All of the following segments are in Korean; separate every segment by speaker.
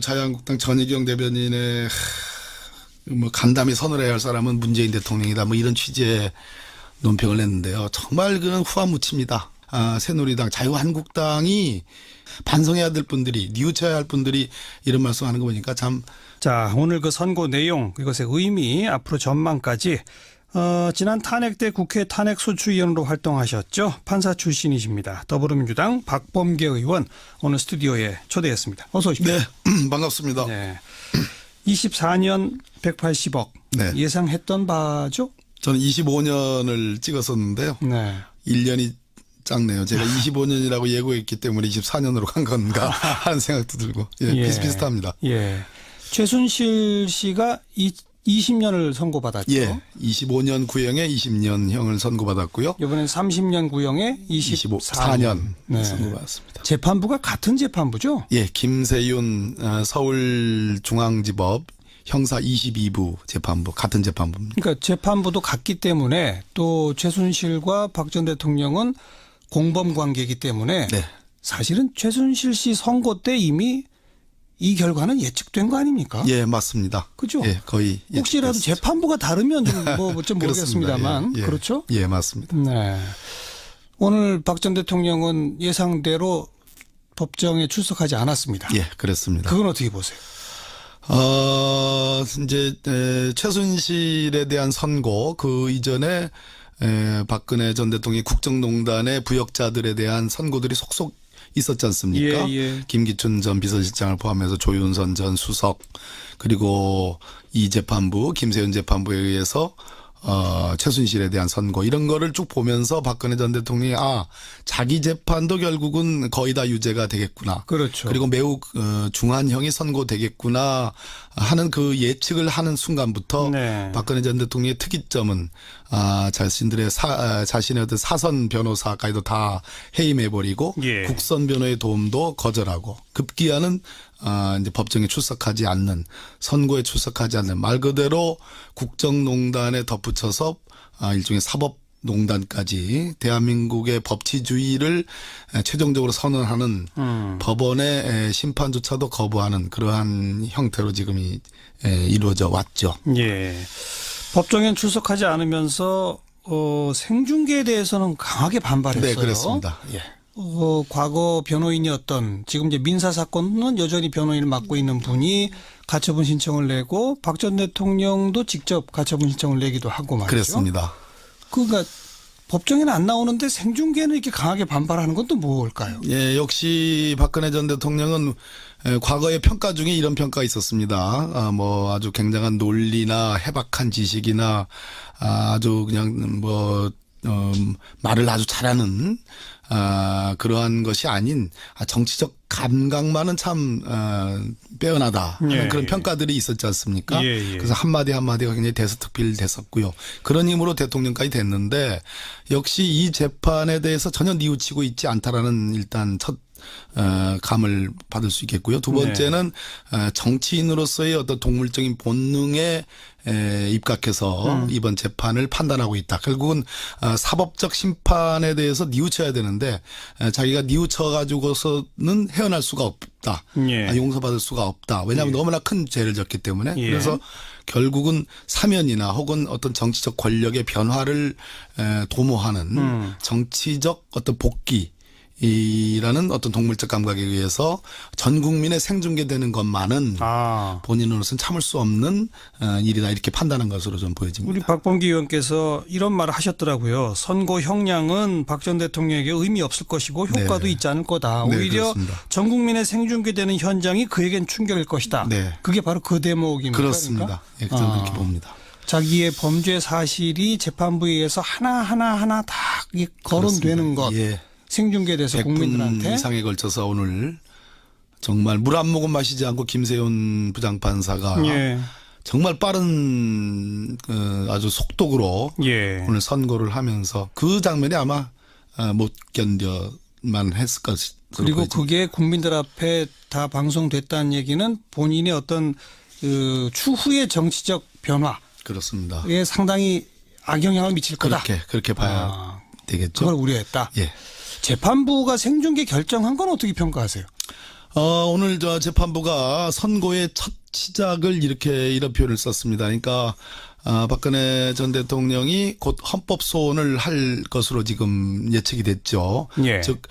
Speaker 1: 자유한국당 전희경 대변인의 뭐 간담회 선언해야 할 사람은 문재인 대통령이다. 뭐 이런 취지의 논평을 냈는데요. 정말 그는 후한무치입니다. 새누리당, 자유한국당이 반성해야 될 분들이, 뉘우쳐야 할 분들이 이런 말씀하는 거 보니까 참.
Speaker 2: 자, 오늘 그 선고 내용, 이것의 의미, 앞으로 전망까지 지난 탄핵 때 국회 탄핵소추위원으로 활동하셨죠. 판사 출신이십니다. 더불어민주당 박범계 의원 오늘 스튜디오에 초대했습니다. 어서 오십시오.
Speaker 1: 네, 반갑습니다.
Speaker 2: 네. 24년 180억
Speaker 1: 네.
Speaker 2: 예상했던 바죠?
Speaker 1: 저는 25년을 찍었었는데요.
Speaker 2: 네.
Speaker 1: 1년이 작네요. 제가 25년이라고 예고했기 때문에 24년으로 간 건가 하는 생각도 들고 예. 비슷비슷합니다.
Speaker 2: 예. 최순실 씨가 20년을 선고받았죠.
Speaker 1: 예, 25년 구형에 20년형을 선고받았고요.
Speaker 2: 이번엔 30년 구형에 24년
Speaker 1: 네. 선고받았습니다.
Speaker 2: 재판부가 같은 재판부죠?
Speaker 1: 예, 김세윤 서울중앙지법 형사 22부 재판부 같은 재판부입니다.
Speaker 2: 그러니까 재판부도 같기 때문에 또 최순실과 박 전 대통령은 공범 관계이기 때문에
Speaker 1: 네.
Speaker 2: 사실은 최순실 씨 선고 때 이미 이 결과는 예측된 거 아닙니까?
Speaker 1: 예, 맞습니다.
Speaker 2: 그죠?
Speaker 1: 예, 거의
Speaker 2: 혹시라도
Speaker 1: 예측됐습니다.
Speaker 2: 재판부가 다르면 좀 모르겠습니다만
Speaker 1: 예, 예.
Speaker 2: 그렇죠?
Speaker 1: 예, 맞습니다.
Speaker 2: 네. 오늘 박 전 대통령은 예상대로 법정에 출석하지 않았습니다.
Speaker 1: 예, 그렇습니다.
Speaker 2: 그건 어떻게 보세요?
Speaker 1: 이제 최순실에 대한 선고 그 이전에 박근혜 전 대통령이 국정농단의 부역자들에 대한 선고들이 속속 있었지 않습니까?
Speaker 2: 예, 예.
Speaker 1: 김기춘 전 비서실장을 포함해서 조윤선 전 수석 그리고 이 재판부 김세윤 재판부에 의해서 최순실에 대한 선고 이런 거를 쭉 보면서 박근혜 전 대통령이 자기 재판도 결국은 거의 다 유죄가 되겠구나.
Speaker 2: 그렇죠.
Speaker 1: 그리고 매우 중한형이 선고되겠구나 하는 그 예측을 하는 순간부터
Speaker 2: 네.
Speaker 1: 박근혜 전 대통령의 특이점은 자신들의 자신의 어떤 사선 변호사까지도 다 해임해버리고
Speaker 2: 예.
Speaker 1: 국선 변호의 도움도 거절하고 급기야는 이제 법정에 출석하지 않는 선고에 출석하지 않는 말 그대로 국정농단에 덧붙여서 일종의 사법농단까지 대한민국의 법치주의를 최종적으로 선언하는 법원의 심판조차도 거부하는 그러한 형태로 지금 이루어져 왔죠.
Speaker 2: 예. 법정엔 출석하지 않으면서 생중계에 대해서는 강하게 반발했어요.
Speaker 1: 네, 그렇습니다. 예.
Speaker 2: 과거 변호인이었던 지금 이제 민사 사건은 여전히 변호인을 맡고 있는 분이 가처분 신청을 내고 박 전 대통령도 직접 가처분 신청을 내기도 하고 말이죠.
Speaker 1: 그렇습니다.
Speaker 2: 그러니까 법정에는 안 나오는데 생중계는 이렇게 강하게 반발하는 건 또 뭘까요?
Speaker 1: 예, 역시 박근혜 전 대통령은 과거의 평가 중에 이런 평가가 있었습니다. 뭐 아주 굉장한 논리나 해박한 지식이나 아주 그냥 말을 아주 잘하는 그러한 것이 아닌 정치적 감각만은 참 빼어나다 하는
Speaker 2: 예,
Speaker 1: 그런
Speaker 2: 예.
Speaker 1: 평가들이 있었지 않습니까?
Speaker 2: 예, 예.
Speaker 1: 그래서 한마디 한마디가 굉장히 대서특필됐었고요. 그런 힘으로 대통령까지 됐는데 역시 이 재판에 대해서 전혀 뉘우치고 있지 않다라는 일단 첫 감을 받을 수 있겠고요. 두 번째는 정치인으로서의 어떤 동물적인 본능에 입각해서 이번 재판을 판단하고 있다. 결국은 사법적 심판에 대해서 뉘우쳐야 되는데 자기가 뉘우쳐가지고서는 헤어날 수가 없다.
Speaker 2: 예.
Speaker 1: 용서받을 수가 없다. 왜냐하면 너무나 큰 죄를 졌기 때문에.
Speaker 2: 예.
Speaker 1: 그래서 결국은 사면이나 혹은 어떤 정치적 권력의 변화를 도모하는 정치적 어떤 복귀 이라는 어떤 동물적 감각에 의해서 전 국민의 생중계되는 것만은 본인으로서는 참을 수 없는 일이다 이렇게 판단한 것으로 좀 보여집니다.
Speaker 2: 우리 박범계 의원께서 이런 말을 하셨더라고요. 선고 형량은 박 전 대통령에게 의미 없을 것이고 효과도
Speaker 1: 네.
Speaker 2: 있지 않을 거다.
Speaker 1: 네,
Speaker 2: 오히려
Speaker 1: 그렇습니다.
Speaker 2: 전 국민의 생중계되는 현장이 그에겐 충격일 것이다.
Speaker 1: 네.
Speaker 2: 그게 바로 그 대목입니다.
Speaker 1: 그렇습니다. 예, 저는 그렇게 봅니다.
Speaker 2: 자기의 범죄 사실이 재판부에 의해서 하나 다 거론되는 것.
Speaker 1: 예.
Speaker 2: 생중계돼서
Speaker 1: 100분
Speaker 2: 국민들한테
Speaker 1: 이상에 걸쳐서 오늘 정말 물 한 모금 마시지 않고 김세윤 부장판사가
Speaker 2: 예.
Speaker 1: 정말 빠른 아주 속독으로
Speaker 2: 예.
Speaker 1: 오늘 선고를 하면서 그 장면이 아마 못 견뎌만 했을 것이
Speaker 2: 그리고 그게 국민들 앞에 다 방송됐다는 얘기는 본인의 어떤 추후의 정치적 변화에
Speaker 1: 그렇습니다.
Speaker 2: 상당히 악영향을 미칠 거다.
Speaker 1: 그렇게 봐야 되겠죠.
Speaker 2: 그걸 우려했다.
Speaker 1: 예.
Speaker 2: 재판부가 생중계 결정한 건 어떻게 평가하세요?
Speaker 1: 오늘 저 재판부가 선고의 첫 시작을 이런 표현을 썼습니다. 그러니까 박근혜 전 대통령이 곧 헌법 소원을 할 것으로 지금 예측이 됐죠.
Speaker 2: 예.
Speaker 1: 즉,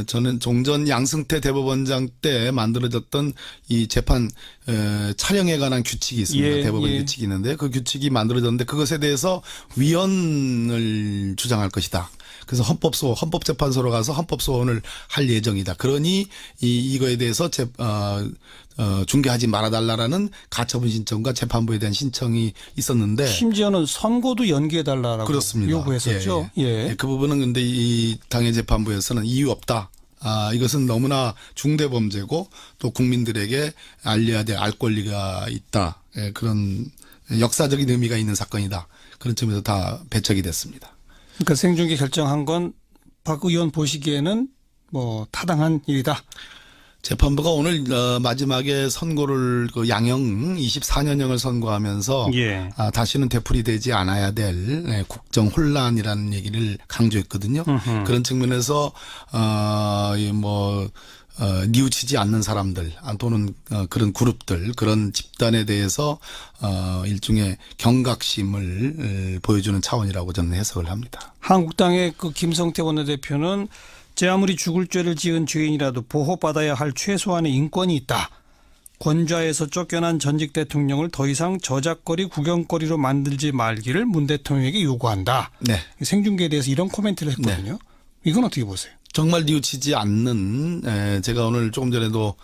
Speaker 1: 저는 종전 양승태 대법원장 때 만들어졌던 이 재판 촬영에 관한 규칙이 있습니다.
Speaker 2: 예,
Speaker 1: 대법원
Speaker 2: 예.
Speaker 1: 규칙이 있는데 그 규칙이 만들어졌는데 그것에 대해서 위헌을 주장할 것이다. 그래서 헌법재판소로 가서 헌법소원을 할 예정이다. 그러니 이거에 대해서 중개하지 말아달라라는 가처분 신청과 재판부에 대한 신청이 있었는데
Speaker 2: 심지어는 선고도 연기해달라고
Speaker 1: 그렇습니다.
Speaker 2: 요구했었죠. 예.
Speaker 1: 그 부분은 근데 이 당해 재판부에서는 이유 없다. 이것은 너무나 중대 범죄고 또 국민들에게 알려야 될 알 권리가 있다. 그런 역사적인 의미가 있는 사건이다. 그런 점에서 다 배척이 됐습니다.
Speaker 2: 그러니까 생중계 결정한 건 박 의원 보시기에는 뭐 타당한 일이다.
Speaker 1: 재판부가 오늘 마지막에 선고를 양형 24년형을 선고하면서
Speaker 2: 예.
Speaker 1: 다시는 되풀이되지 않아야 될 국정 혼란이라는 얘기를 강조했거든요. 그런 측면에서 뉘우치지 않는 사람들 또는 그런 그룹들 그런 집단에 대해서 일종의 경각심을 보여주는 차원이라고 저는 해석을 합니다.
Speaker 2: 한국당의 그 김성태 원내대표는 제 아무리 죽을 죄를 지은 죄인이라도 보호받아야 할 최소한의 인권이 있다. 권좌에서 쫓겨난 전직 대통령을 더 이상 저작거리 구경거리로 만들지 말기를 문 대통령에게 요구한다.
Speaker 1: 네.
Speaker 2: 생중계에 대해서 이런 코멘트를 했거든요.
Speaker 1: 네.
Speaker 2: 이건 어떻게 보세요?
Speaker 1: 정말 뉘우치지 않는 제가 오늘 조금 전에도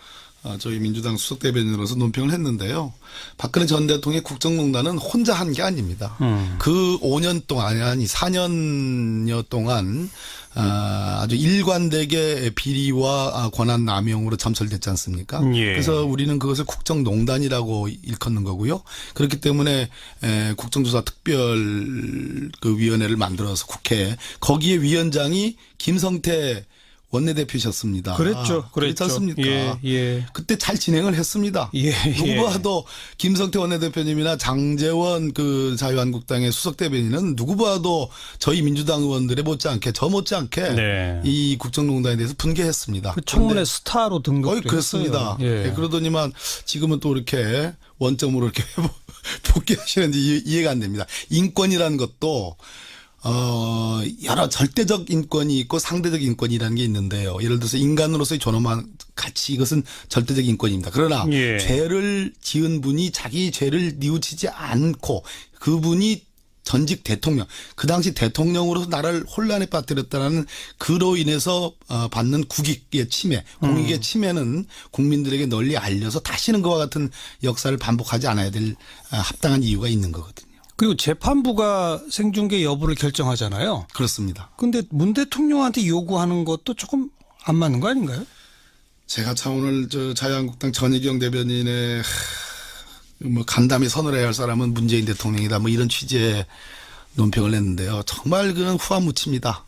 Speaker 1: 저희 민주당 수석 대변인으로서 논평을 했는데요. 박근혜 전 대통령의 국정농단은 혼자 한 게 아닙니다. 그 5년 동안 아니 4년여 동안 아주 일관되게 비리와 권한 남용으로 점철됐지 않습니까?
Speaker 2: 예.
Speaker 1: 그래서 우리는 그것을 국정농단이라고 일컫는 거고요. 그렇기 때문에 국정조사 특별 그 위원회를 만들어서 국회에 거기에 위원장이 김성태 원내대표셨습니다.
Speaker 2: 그랬죠.
Speaker 1: 그렇지 않습니까?
Speaker 2: 예.
Speaker 1: 그때 잘 진행을 했습니다. 누구 봐도 김성태 원내대표님이나 장제원 그 자유한국당의 수석 대변인은 누구 봐도 저희 민주당 의원들의 못지않게
Speaker 2: 네.
Speaker 1: 이 국정농단에 대해서 분개했습니다.
Speaker 2: 그 청문회 스타로 등록도
Speaker 1: 그렇습니다.
Speaker 2: 했어요. 예.
Speaker 1: 그러더니만 지금은 또 이렇게 원점으로 이렇게 복귀하시는지 이해가 안 됩니다. 인권이라는 것도 여러 절대적 인권이 있고 상대적 인권이라는 게 있는데요. 예를 들어서 인간으로서의 존엄한 가치 이것은 절대적 인권입니다. 그러나
Speaker 2: 예.
Speaker 1: 죄를 지은 분이 자기 죄를 뉘우치지 않고 그분이 전직 대통령 그 당시 대통령으로서 나라를 혼란에 빠뜨렸다는 그로 인해서 받는 국익의 침해 공익의 침해는 국민들에게 널리 알려서 다시는 그와 같은 역사를 반복하지 않아야 될 합당한 이유가 있는 거거든요.
Speaker 2: 그리고 재판부가 생중계 여부를 결정하잖아요.
Speaker 1: 그렇습니다.
Speaker 2: 근데 문 대통령한테 요구하는 것도 조금 안 맞는 거 아닌가요?
Speaker 1: 제가 참 오늘 자유한국당 전희경 대변인의 간담회 선언해야 할 사람은 문재인 대통령이다 이런 취지의 논평을 냈는데요. 정말 그는 후한무치입니다.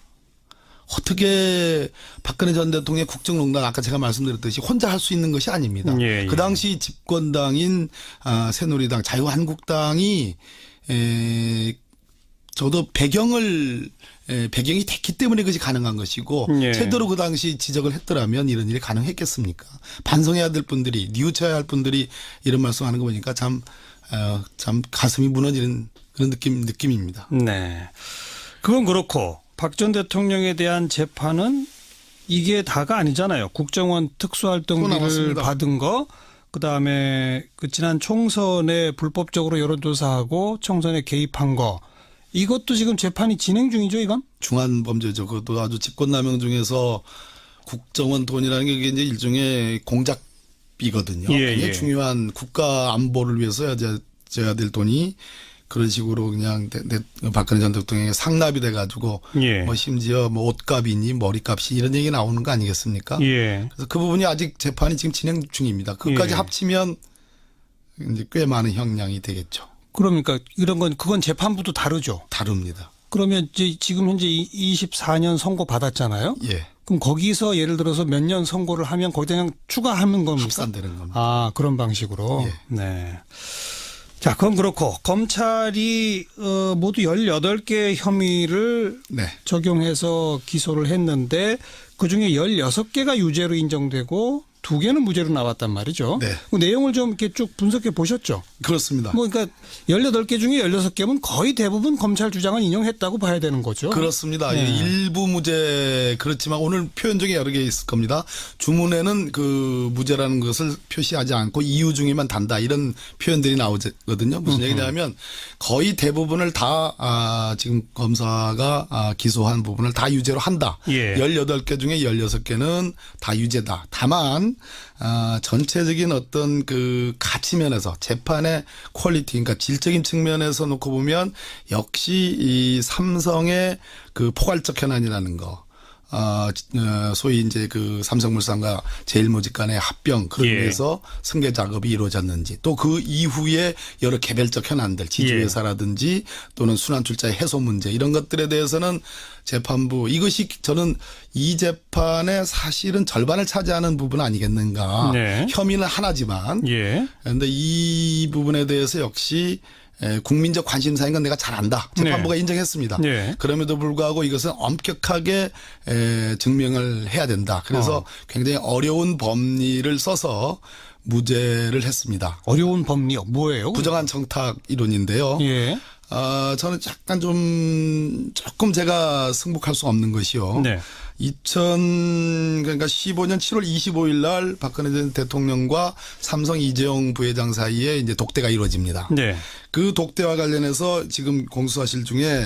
Speaker 1: 어떻게 박근혜 전 대통령의 국정농단 아까 제가 말씀드렸듯이 혼자 할 수 있는 것이 아닙니다.
Speaker 2: 예.
Speaker 1: 그 당시 집권당인 새누리당 자유한국당이 저도 배경이 됐기 때문에 그것이 가능한 것이고
Speaker 2: 예.
Speaker 1: 제대로 그 당시 지적을 했더라면 이런 일이 가능했겠습니까? 반성해야 될 분들이 뉘우쳐야 할 분들이 이런 말씀하는 거 보니까 참 가슴이 무너지는 그런 느낌입니다.
Speaker 2: 네. 그건 그렇고 박 전 대통령에 대한 재판은 이게 다가 아니잖아요. 국정원 특수활동비를 받은 거 그다음에 그 지난 총선에 불법적으로 여론조사하고 총선에 개입한 거 이것도 지금 재판이 진행 중이죠, 이건?
Speaker 1: 중한 범죄죠. 그것도 아주 집권남용 중에서 국정원 돈이라는 게 이제 일종의 공작비거든요. 굉장히 중요한 국가 안보를 위해서 써야 될 돈이 그런 식으로 그냥 박근혜 전 대통령에게 상납이 돼가지고 심지어 옷값이니 머리값이 이런 얘기 나오는 거 아니겠습니까? 그래서 그 부분이 아직 재판이 지금 진행 중입니다. 그것까지 합치면 이제 꽤 많은 형량이 되겠죠.
Speaker 2: 그러니까 이런 건 그건 재판부도 다르죠.
Speaker 1: 다릅니다.
Speaker 2: 그러면 이제 지금 현재 24년 선고 받았잖아요.
Speaker 1: 예.
Speaker 2: 그럼 거기서 예를 들어서 몇 년 선고를 하면 거기다 그냥 추가하는 겁니까?
Speaker 1: 합산되는 겁니다.
Speaker 2: 아, 그런 방식으로.
Speaker 1: 예.
Speaker 2: 네. 자, 그건 그렇고 검찰이 모두 18개 혐의를
Speaker 1: 네.
Speaker 2: 적용해서 기소를 했는데 그중에 16개가 유죄로 인정되고 2개는 무죄로 나왔단 말이죠.
Speaker 1: 네.
Speaker 2: 그 내용을 좀 이렇게 쭉 분석해 보셨죠?
Speaker 1: 그렇습니다.
Speaker 2: 뭐 그러니까 18개 중에 16개면 거의 대부분 검찰 주장을 인용했다고 봐야 되는 거죠.
Speaker 1: 그렇습니다.
Speaker 2: 네.
Speaker 1: 일부 무죄 그렇지만 오늘 표현 중에 여러 개 있을 겁니다. 주문에는 그 무죄라는 것을 표시하지 않고 이유 중에만 단다 이런 표현들이 나오거든요. 무슨 얘기냐면 거의 대부분을 다 지금 검사가 기소한 부분을 다 유죄로 한다.
Speaker 2: 예.
Speaker 1: 18개 중에 16개는 다 유죄다. 다만 전체적인 어떤 그 가치 면에서 재판의 퀄리티, 그러니까 질적인 측면에서 놓고 보면 역시 이 삼성의 그 포괄적 현안이라는 거, 소위 이제 그 삼성물산과 제일모직 간의 합병 그런
Speaker 2: 예.
Speaker 1: 데서 승계 작업이 이루어졌는지 또 그 이후에 여러 개별적 현안들 지주회사라든지 또는 순환출자의 해소 문제 이런 것들에 대해서는 재판부 이것이 저는 이 재판의 사실은 절반을 차지하는 부분 아니겠는가.
Speaker 2: 네.
Speaker 1: 혐의는 하나지만
Speaker 2: 예.
Speaker 1: 그런데 이 부분에 대해서 역시 국민적 관심사인 건 내가 잘 안다. 재판부가
Speaker 2: 네.
Speaker 1: 인정했습니다.
Speaker 2: 네.
Speaker 1: 그럼에도 불구하고 이것은 엄격하게 증명을 해야 된다. 그래서 굉장히 어려운 법리를 써서 무죄를 했습니다.
Speaker 2: 어려운 법리요. 뭐예요?
Speaker 1: 부정한 청탁 이론인데요.
Speaker 2: 예.
Speaker 1: 저는 약간 조금 제가 승복할 수 없는 것이요.
Speaker 2: 네.
Speaker 1: 그러니까 15년 7월 25일 날 박근혜 전 대통령과 삼성 이재용 부회장 사이에 이제 독대가 이루어집니다.
Speaker 2: 네.
Speaker 1: 그 독대와 관련해서 지금 공수사실 중에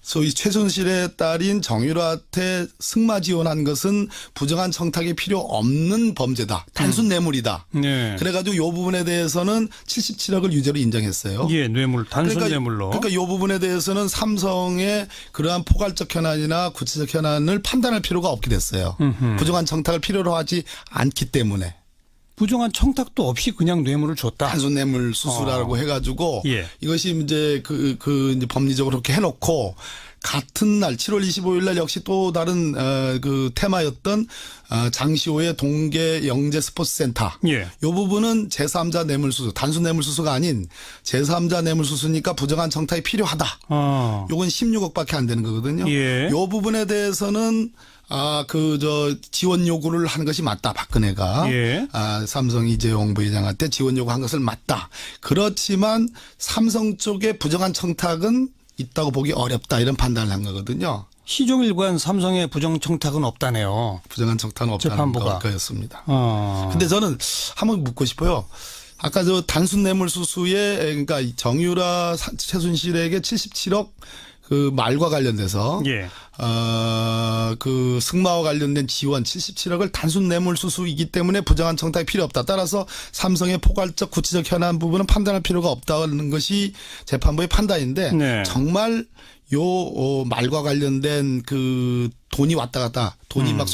Speaker 1: 소위 최순실의 딸인 정유라한테 승마 지원한 것은 부정한 청탁이 필요 없는 범죄다. 단순 뇌물이다.
Speaker 2: 네.
Speaker 1: 그래가지고 이 부분에 대해서는 77억을 유죄로 인정했어요.
Speaker 2: 예, 뇌물, 단순 뇌물로.
Speaker 1: 그러니까 이 부분에 대해서는 삼성의 그러한 포괄적 현안이나 구체적 현안을 판단할 필요가 없게 됐어요. 부정한 청탁을 필요로 하지 않기 때문에.
Speaker 2: 부정한 청탁도 없이 그냥 뇌물을 줬다.
Speaker 1: 단순 뇌물 수수라고 해가지고
Speaker 2: 예. 이것이
Speaker 1: 이제 이제 법리적으로 그렇게 해놓고 같은 날 7월 25일 날 역시 또 다른 그 테마였던 장시호의 동계 영재 스포츠센터.
Speaker 2: 예.
Speaker 1: 이 부분은 제3자 뇌물수수, 단순 뇌물수수가 아닌 제3자 뇌물수수니까 부정한 청탁이 필요하다. 요건 16억밖에 안 되는 거거든요.
Speaker 2: 예.
Speaker 1: 요 부분에 대해서는 지원 요구를 한 것이 맞다. 박근혜가.
Speaker 2: 예.
Speaker 1: 삼성 이재용 부회장한테 지원 요구한 것을 맞다. 그렇지만 삼성 쪽에 부정한 청탁은 있다고 보기 어렵다. 이런 판단을 한 거거든요.
Speaker 2: 시종일관 삼성의 부정 청탁은 없다네요.
Speaker 1: 부정한 청탁은 없다는
Speaker 2: 재판부가.
Speaker 1: 거였습니다.
Speaker 2: 어.
Speaker 1: 근데 저는 한번 묻고 싶어요. 아까 단순 뇌물 수수에 그러니까 정유라 최순실에게 77억 그 말과 관련돼서
Speaker 2: 예.
Speaker 1: 그 승마와 관련된 지원 77억을 단순 뇌물 수수이기 때문에 부정한 청탁이 필요 없다. 따라서 삼성의 포괄적 구체적 현안 부분은 판단할 필요가 없다는 것이 재판부의 판단인데
Speaker 2: 네.
Speaker 1: 정말 말과 관련된 그 돈이 왔다 갔다 돈이 막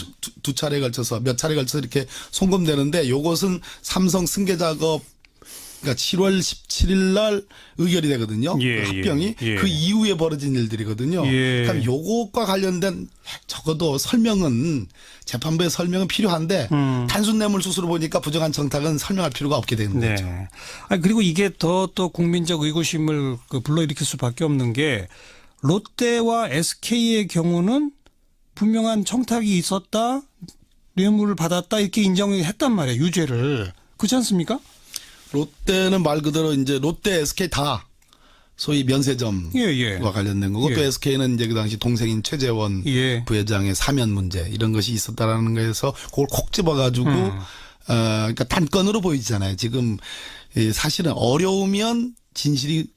Speaker 1: 두 차례에 걸쳐서 몇 차례에 걸쳐서 이렇게 송금되는데 요것은 삼성 승계 작업 그러니까 7월 17일 날 의결이 되거든요.
Speaker 2: 예,
Speaker 1: 그 합병이.
Speaker 2: 예.
Speaker 1: 그 이후에 벌어진 일들이거든요.
Speaker 2: 예.
Speaker 1: 그럼 요것과 관련된 적어도 재판부의 설명은 필요한데 단순 뇌물 수수로 보니까 부정한 청탁은 설명할 필요가 없게 되는
Speaker 2: 네.
Speaker 1: 거죠.
Speaker 2: 그리고 이게 또 국민적 의구심을 불러일으킬 수밖에 없는 게 롯데와 SK의 경우는 분명한 청탁이 있었다, 뇌물을 받았다 이렇게 인정을 했단 말이에요. 유죄를. 그렇지 않습니까?
Speaker 1: 롯데는 말 그대로 이제 롯데, SK 다 소위 면세점과
Speaker 2: 예.
Speaker 1: 관련된 거고
Speaker 2: 예.
Speaker 1: 또 SK는 이제 그 당시 동생인 최재원
Speaker 2: 예.
Speaker 1: 부회장의 사면 문제 이런 것이 있었다라는 거에서 그걸 콕 집어가지고 그러니까 단건으로 보이잖아요. 지금 사실은 어려우면 진실이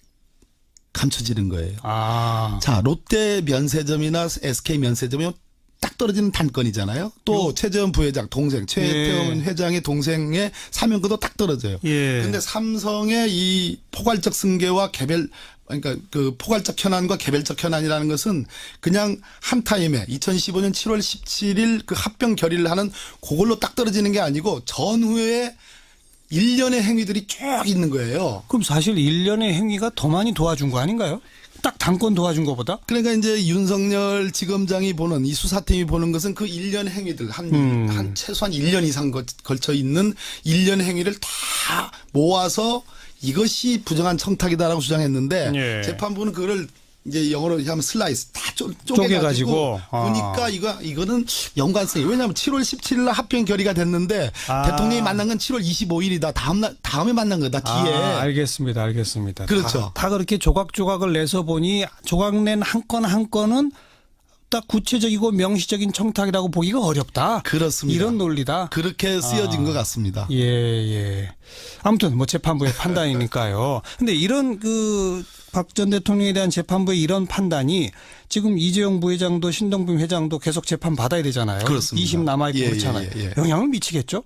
Speaker 1: 감춰지는 거예요. 자, 롯데 면세점이나 SK 면세점이 딱 떨어지는 단건이잖아요. 또 최재원 부회장 동생 최태원 회장의 동생의 사면권도 딱 떨어져요. 그런데 삼성의 이 포괄적 승계와 그러니까 그 포괄적 현안과 개별적 현안이라는 것은 그냥 한 타임에 2015년 7월 17일 그 합병 결의를 하는 그걸로 딱 떨어지는 게 아니고 전후에 일련의 행위들이 쭉 있는 거예요.
Speaker 2: 그럼 사실 일련의 행위가 더 많이 도와준 거 아닌가요? 딱 당권 도와준 것보다?
Speaker 1: 그러니까 이제 윤석열 지검장이 보는 이 수사팀이 보는 것은 그 일련 행위들 한 최소한 1년 이상 걸쳐 있는 일련 행위를 다 모아서 이것이 부정한 청탁이다라고 주장했는데
Speaker 2: 예.
Speaker 1: 재판부는 그거를 이제 영어로 하면 슬라이스 다
Speaker 2: 쪼개가지고.
Speaker 1: 쪼개가지고 보니까 이거는 연관성이 왜냐하면 7월 17일 날 합병 결의가 됐는데 대통령이 만난 건 7월 25일이다. 다음에 만난 거다 뒤에.
Speaker 2: 알겠습니다.
Speaker 1: 그렇죠.
Speaker 2: 다 그렇게 조각조각을 내서 보니 조각 낸 한 건 한 건은 딱 구체적이고 명시적인 청탁이라고 보기가 어렵다.
Speaker 1: 그렇습니다.
Speaker 2: 이런 논리다.
Speaker 1: 그렇게 쓰여진 것 같습니다.
Speaker 2: 예. 아무튼 뭐 재판부의 판단이니까요. 근데 이런 박 전 대통령에 대한 재판부의 이런 판단이 지금 이재용 부회장도 신동빈 회장도 계속 재판 받아야 되잖아요.
Speaker 1: 그렇습니다.
Speaker 2: 2심 남아있고 그렇잖아요.
Speaker 1: 예.
Speaker 2: 영향을 미치겠죠?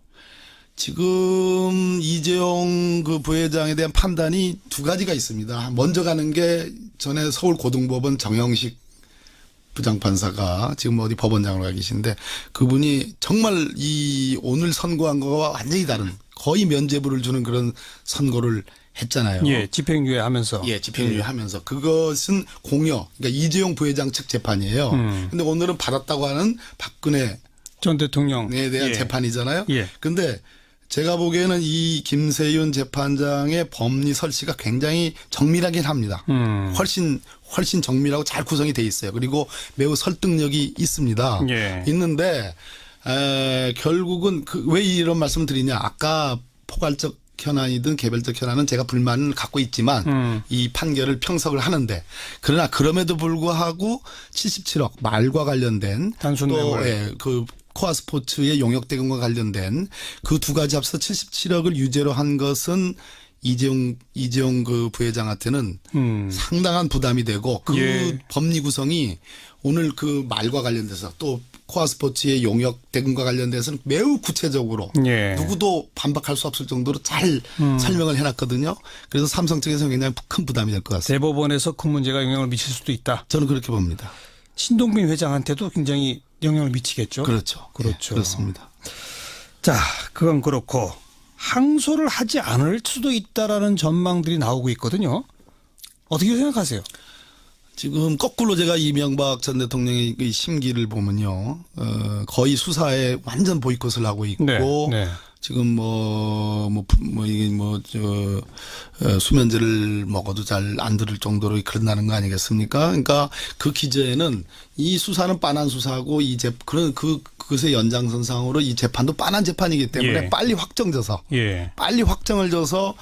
Speaker 1: 지금 이재용 그 부회장에 대한 판단이 두 가지가 있습니다. 먼저 가는 게 전에 서울고등법원 정영식 부장판사가 지금 어디 법원장으로 가 계신데 그분이 정말 이 오늘 선고한 거와 완전히 다른 거의 면죄부를 주는 그런 선고를 했잖아요.
Speaker 2: 예, 집행유예 하면서.
Speaker 1: 예, 집행유예 하면서. 그것은 공여, 그러니까 이재용 부회장 측 재판이에요. 근데 오늘은 받았다고 하는 박근혜
Speaker 2: 전 대통령에
Speaker 1: 대한 재판이잖아요.
Speaker 2: 예.
Speaker 1: 근데 제가 보기에는 이 김세윤 재판장의 법리 설치가 굉장히 정밀하긴 합니다. 훨씬 정밀하고 잘 구성이 돼 있어요. 그리고 매우 설득력이 있습니다.
Speaker 2: 예.
Speaker 1: 있는데 결국은 왜 이런 말씀을 드리냐. 아까 포괄적 현안이든 개별적 현안은 제가 불만을 갖고 있지만 이 판결을 평석을 하는데 그러나 그럼에도 불구하고 77억 말과 관련된
Speaker 2: 단순
Speaker 1: 또
Speaker 2: 뇌물.
Speaker 1: 코아 스포츠의 용역 대금과 관련된 그 두 가지 합쳐서 77억을 유죄로 한 것은 이재용 그 부회장한테는 상당한 부담이 되고 그
Speaker 2: 예.
Speaker 1: 법리 구성이 오늘 그 말과 관련돼서 또 코아 스포츠의 용역 대금과 관련돼서는 매우 구체적으로
Speaker 2: 예.
Speaker 1: 누구도 반박할 수 없을 정도로 잘 설명을 해놨거든요. 그래서 삼성 측에서 굉장히 큰 부담이 될 것 같습니다.
Speaker 2: 대법원에서 그 문제가 영향을 미칠 수도 있다.
Speaker 1: 저는 그렇게 봅니다.
Speaker 2: 신동빈 회장한테도 굉장히 영향을 미치겠죠.
Speaker 1: 그렇죠.
Speaker 2: 그렇죠.
Speaker 1: 예, 그렇습니다.
Speaker 2: 자, 그건 그렇고 항소를 하지 않을 수도 있다라는 전망들이 나오고 있거든요. 어떻게 생각하세요? 지금
Speaker 1: 거꾸로 제가 이명박 전 대통령의 이 심기를 보면요, 거의 수사에 완전 보이콧을 하고 있고,
Speaker 2: 네.
Speaker 1: 지금 수면제를 먹어도 잘 안 들을 정도로 그런다는 거 아니겠습니까? 그러니까 그 기저에는 이 수사는 빤한 수사고 그것의 연장선상으로 이 재판도 빤한 재판이기 때문에
Speaker 2: 예.
Speaker 1: 빨리 확정져서 빨리 확정을 줘서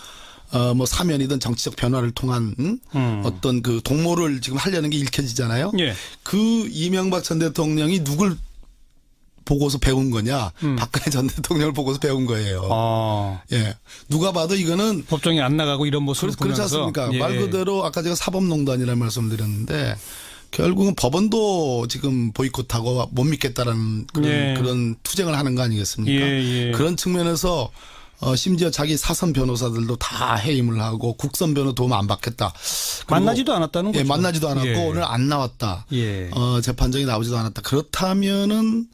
Speaker 1: 사면이든 정치적 변화를 통한 어떤 그 동모를 지금 하려는 게 읽혀지잖아요.
Speaker 2: 예.
Speaker 1: 그 이명박 전 대통령이 누굴 보고서 배운 거냐? 박근혜 전 대통령을 보고서 배운 거예요. 예. 누가 봐도 이거는
Speaker 2: 법정에 안 나가고 이런 모습을
Speaker 1: 그렇지
Speaker 2: 보면서.
Speaker 1: 않습니까?
Speaker 2: 예.
Speaker 1: 말 그대로 아까 제가 사법농단이라는 말씀드렸는데 결국은 법원도 지금 보이콧하고 못 믿겠다라는 그런 투쟁을 하는 거 아니겠습니까?
Speaker 2: 예.
Speaker 1: 그런 측면에서 심지어 자기 사선 변호사들도 다 해임을 하고 국선 변호 도움 안 받겠다.
Speaker 2: 만나지도 않았다는 거죠.
Speaker 1: 예, 만나지도 않았고
Speaker 2: 예.
Speaker 1: 오늘 안 나왔다.
Speaker 2: 예.
Speaker 1: 재판정이 나오지도 않았다. 그렇다면은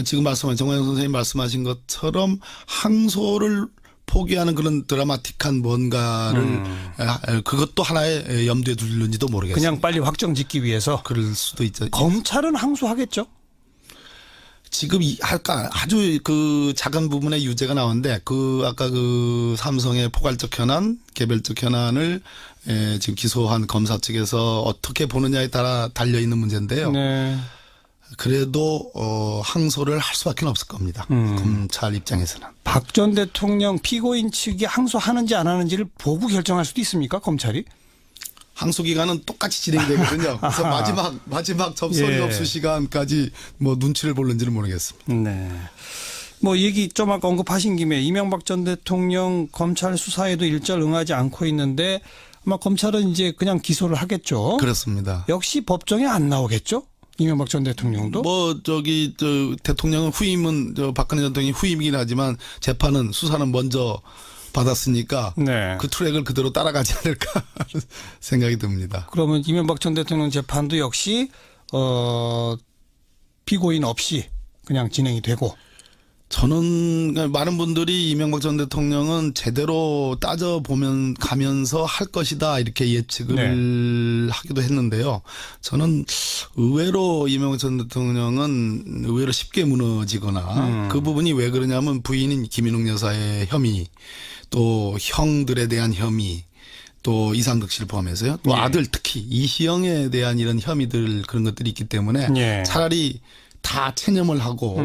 Speaker 1: 지금 정광영 선생님 말씀하신 것처럼 항소를 포기하는 그런 드라마틱한 뭔가를 그것도 하나의 염두에 둘는지도 모르겠습니다.
Speaker 2: 그냥 빨리 확정 짓기 위해서.
Speaker 1: 그럴 수도 있죠.
Speaker 2: 검찰은 항소하겠죠?
Speaker 1: 지금 아주 그 작은 부분의 유죄가 나오는데 아까 그 삼성의 포괄적 현안, 개별적 현안을 지금 기소한 검사 측에서 어떻게 보느냐에 따라 달려 있는 문제인데요.
Speaker 2: 네.
Speaker 1: 그래도 항소를 할 수밖에 없을 겁니다. 검찰 입장에서는.
Speaker 2: 박 전 대통령 피고인 측이 항소하는지 안 하는지를 보고 결정할 수도 있습니까? 검찰이?
Speaker 1: 항소 기간은 똑같이 진행되거든요. 그래서 마지막 접선이
Speaker 2: 예.
Speaker 1: 없을 시간까지 눈치를 볼는지는 모르겠습니다.
Speaker 2: 네. 얘기 좀 아까 언급하신 김에 이명박 전 대통령 검찰 수사에도 일절 응하지 않고 있는데 아마 검찰은 이제 그냥 기소를 하겠죠.
Speaker 1: 그렇습니다.
Speaker 2: 역시 법정에 안 나오겠죠? 이명박 전 대통령도?
Speaker 1: 대통령은 박근혜 전 대통령이 후임이긴 하지만 재판은 수사는 먼저 받았으니까
Speaker 2: 네.
Speaker 1: 그 트랙을 그대로 따라가지 않을까 생각이 듭니다.
Speaker 2: 그러면 이명박 전 대통령 재판도 역시 피고인 없이 그냥 진행이 되고.
Speaker 1: 저는 많은 분들이 이명박 전 대통령은 제대로 따져보면 가면서 할 것이다 이렇게 예측을 하기도 했는데요. 저는 의외로 이명박 전 대통령은 의외로 쉽게 무너지거나 그 부분이 왜 그러냐면 부인인 김인욱 여사의 혐의 또 형들에 대한 혐의 또 이상득 씨를 포함해서요. 또 아들 특히 이시영에 대한 이런 혐의들 그런 것들이 있기 때문에 차라리 다 체념을 하고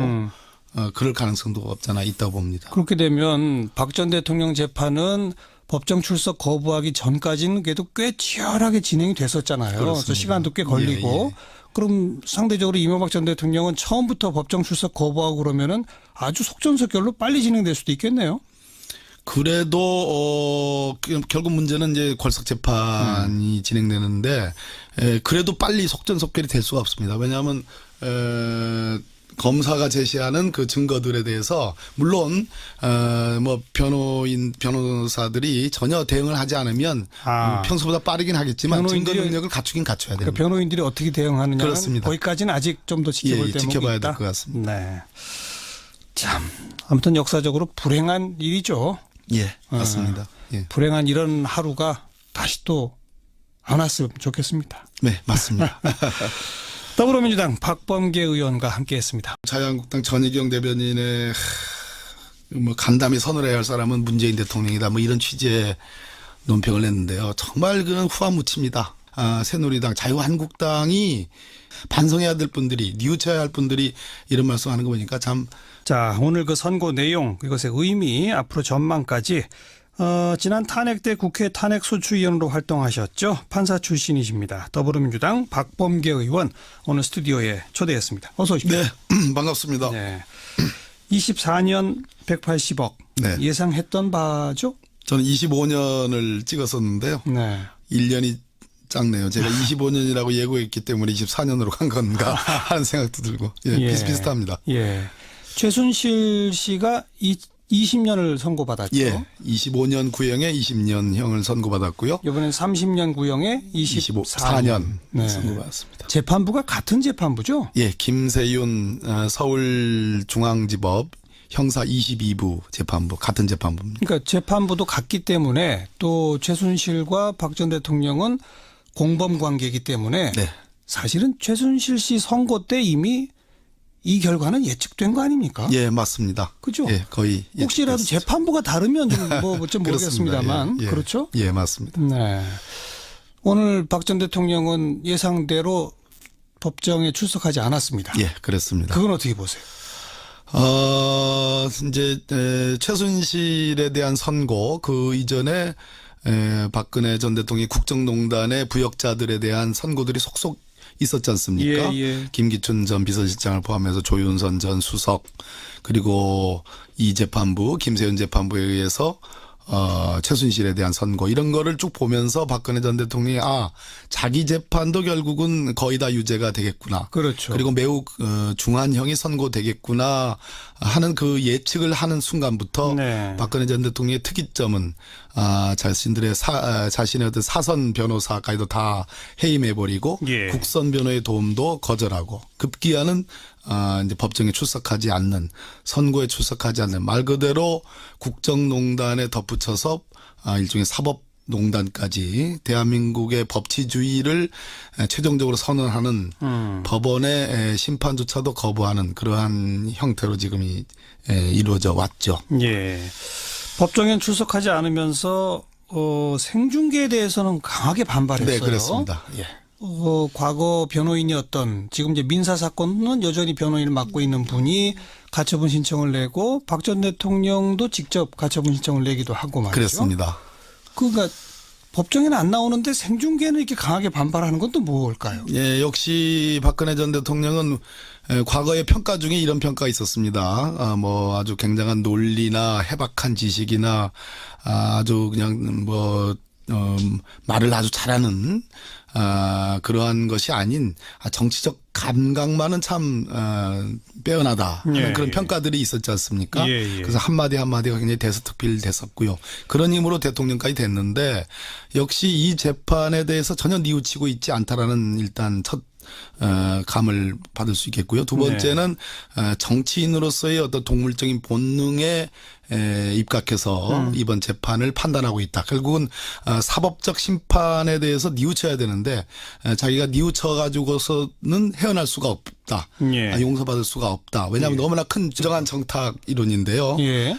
Speaker 1: 그럴 가능성도 없잖아 있다고 봅니다.
Speaker 2: 그렇게 되면 박 전 대통령 재판은 법정 출석 거부하기 전까지는 그래도 꽤 치열하게 진행이 됐었잖아요. 그래서 시간도 꽤 걸리고. 그럼 상대적으로 이명박 전 대통령은 처음부터 법정 출석 거부하고 그러면은 아주 속전속결로 빨리 진행될 수도 있겠네요.
Speaker 1: 그래도 결국 문제는 이제 걸석 재판이 진행되는데 그래도 빨리 속전속결이 될 수가 없습니다. 왜냐하면 검사가 제시하는 그 증거들에 대해서 물론 뭐 변호사들이 전혀 대응을 하지 않으면 평소보다 빠르긴 하겠지만 증거 능력을 갖추긴 갖춰야 됩니다.
Speaker 2: 그러니까 변호인들이 어떻게 대응하느냐는
Speaker 1: 그렇습니다.
Speaker 2: 거기까지는 아직 좀 더 지켜볼 대목이
Speaker 1: 지켜봐야
Speaker 2: 있다.
Speaker 1: 될 것 같습니다.
Speaker 2: 네. 참 아무튼 역사적으로 불행한 일이죠.
Speaker 1: 예, 맞습니다. 예.
Speaker 2: 불행한 이런 하루가 다시 또 안 왔으면 좋겠습니다.
Speaker 1: 네, 맞습니다.
Speaker 2: 더불어민주당 박범계 의원과 함께했습니다.
Speaker 1: 자유한국당 전희경 대변인의 뭐 간담회 선언해야 할 사람은 문재인 대통령이다. 뭐 이런 취지의 논평을 냈는데요. 정말 그는 후한무치입니다. 새누리당, 자유한국당이 반성해야 될 분들이 뉘우쳐야 할 분들이 이런 말씀하는 거 보니까 참.
Speaker 2: 자, 오늘 그 선고 내용 이것의 의미 앞으로 전망까지 지난 탄핵 때 국회 탄핵소추위원으로 활동하셨죠. 판사 출신이십니다. 더불어민주당 박범계 의원 오늘 스튜디오에 초대했습니다. 어서 오십시오.
Speaker 1: 네, 반갑습니다.
Speaker 2: 네. 24년 180억
Speaker 1: 네.
Speaker 2: 예상했던 바죠?
Speaker 1: 저는 25년을 찍었었는데요.
Speaker 2: 네.
Speaker 1: 1년이 작네요. 제가 25년이라고 예고했기 때문에 24년으로 간 건가 하는 생각도 들고 비슷비슷합니다.
Speaker 2: 예. 최순실 씨가 20년을 선고받았죠.
Speaker 1: 예. 25년 구형에 20년형을 선고받았고요.
Speaker 2: 이번엔 30년 구형에 24년
Speaker 1: 네. 선고받았습니다.
Speaker 2: 재판부가 같은 재판부죠?
Speaker 1: 예. 김세윤 서울중앙지법 형사 22부 재판부 같은 재판부입니다.
Speaker 2: 그러니까 재판부도 같기 때문에 또 최순실과 박 전 대통령은 공범 관계이기 때문에
Speaker 1: 네.
Speaker 2: 사실은 최순실 씨 선고 때 이미 이 결과는 예측된 거 아닙니까?
Speaker 1: 예, 맞습니다.
Speaker 2: 그죠?
Speaker 1: 예, 거의
Speaker 2: 혹시라도
Speaker 1: 예측됐습니다.
Speaker 2: 재판부가 다르면 좀 모르겠습니다만
Speaker 1: 예, 예.
Speaker 2: 그렇죠?
Speaker 1: 예, 맞습니다.
Speaker 2: 네. 오늘 박 전 대통령은 예상대로 법정에 출석하지 않았습니다.
Speaker 1: 예, 그렇습니다.
Speaker 2: 그건 어떻게 보세요?
Speaker 1: 이제 최순실에 대한 선고 그 이전에 박근혜 전 대통령이 국정농단의 부역자들에 대한 선고들이 속속 있었지 않습니까?
Speaker 2: 예.
Speaker 1: 김기춘 전 비서실장을 포함해서 조윤선 전 수석 그리고 이 재판부 김세윤 재판부에 의해서 최순실에 대한 선고 이런 거를 쭉 보면서 박근혜 전 대통령이 자기 재판도 결국은 거의 다 유죄가 되겠구나.
Speaker 2: 그렇죠.
Speaker 1: 그리고 매우 중한형이 선고되겠구나 하는 그 예측을 하는 순간부터
Speaker 2: 네.
Speaker 1: 박근혜 전 대통령의 특이점은 자신들의 자신의 어떤 사선 변호사까지도 다 해임해버리고
Speaker 2: 예.
Speaker 1: 국선 변호의 도움도 거절하고 급기야는 이제 법정에 출석하지 않는 선고에 출석하지 않는 말 그대로 국정농단에 덧붙여서 일종의 사법농단까지 대한민국의 법치주의를 최종적으로 선언하는 법원의 심판조차도 거부하는 그러한 형태로 지금 이루어져 왔죠.
Speaker 2: 예. 법정엔 출석하지 않으면서 생중계에 대해서는 강하게 반발했어요.
Speaker 1: 네, 그렇습니다. 예.
Speaker 2: 과거 변호인이었던 지금 이제 민사 사건은 여전히 변호인을 맡고 있는 분이 가처분 신청을 내고 박 전 대통령도 직접 가처분 신청을 내기도 하고 말이죠.
Speaker 1: 그렇습니다.
Speaker 2: 그러니까 법정에는 안 나오는데 생중계는 이렇게 강하게 반발하는 건 또 뭘까요?
Speaker 1: 예, 역시 박근혜 전 대통령은 과거의 평가 중에 이런 평가가 있었습니다. 뭐 아주 굉장한 논리나 해박한 지식이나 아주 그냥 말을 아주 잘하는 그러한 것이 아닌 정치적 감각만은 참 빼어나다 하는 그런 평가들이 있었지 않습니까? 그래서 한마디 한마디가 굉장히 대서특필됐었고요. 그런 힘으로 대통령까지 됐는데 역시 이 재판에 대해서 전혀 뉘우치고 있지 않다라는 일단 첫 감을 받을 수 있겠고요. 두 번째는 정치인으로서의 어떤 동물적인 본능에 입각해서 이번 재판을 판단하고 있다. 결국은 사법적 심판에 대해서 뉘우쳐야 되는데 자기가 뉘우쳐 가지고서는 헤어날 수가 없다.
Speaker 2: 예.
Speaker 1: 용서받을 수가 없다. 왜냐하면 너무나 큰 부정한 정탁 이론인데요.
Speaker 2: 예.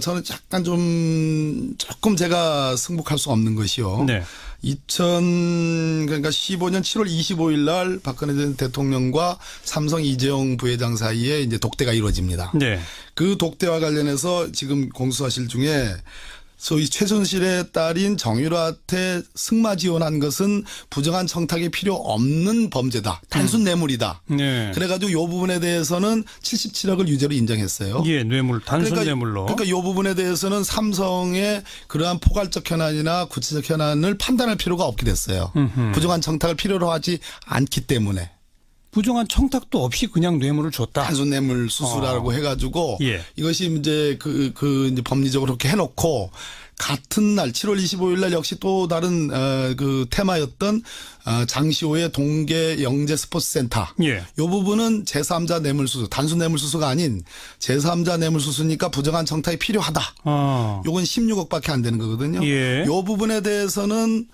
Speaker 1: 저는 약간 조금 제가 승복할 수 없는 것이요.
Speaker 2: 네.
Speaker 1: 2015년 7월 25일 날 박근혜 전 대통령과 삼성 이재용 부회장 사이에 이제 독대가 이루어집니다.
Speaker 2: 네.
Speaker 1: 그 독대와 관련해서 지금 공수사실 중에 소위 최순실의 딸인 정유라한테 승마 지원한 것은 부정한 청탁이 필요 없는 범죄다. 단순 뇌물이다.
Speaker 2: 네.
Speaker 1: 그래가지고 이 부분에 대해서는 77억을 유죄로 인정했어요.
Speaker 2: 예, 뇌물, 단순 뇌물로.
Speaker 1: 그러니까 이 부분에 대해서는 삼성의 그러한 포괄적 현안이나 구체적 현안을 판단할 필요가 없게 됐어요. 부정한 청탁을 필요로 하지 않기 때문에.
Speaker 2: 부정한 청탁도 없이 그냥 뇌물을 줬다.
Speaker 1: 단순 뇌물 수수라고 해가지고
Speaker 2: 예. 이것이
Speaker 1: 이제 이제 법리적으로 그렇게 해놓고 같은 날 7월 25일 날 역시 또 다른 그 테마였던 장시호의 동계 영재 스포츠센터.
Speaker 2: 예.
Speaker 1: 이 부분은 제3자 뇌물수수, 단순 뇌물수수가 아닌 제3자 뇌물수수니까 부정한 청탁이 필요하다. 요건 16억밖에 안 되는 거거든요.
Speaker 2: 예.
Speaker 1: 이 부분에 대해서는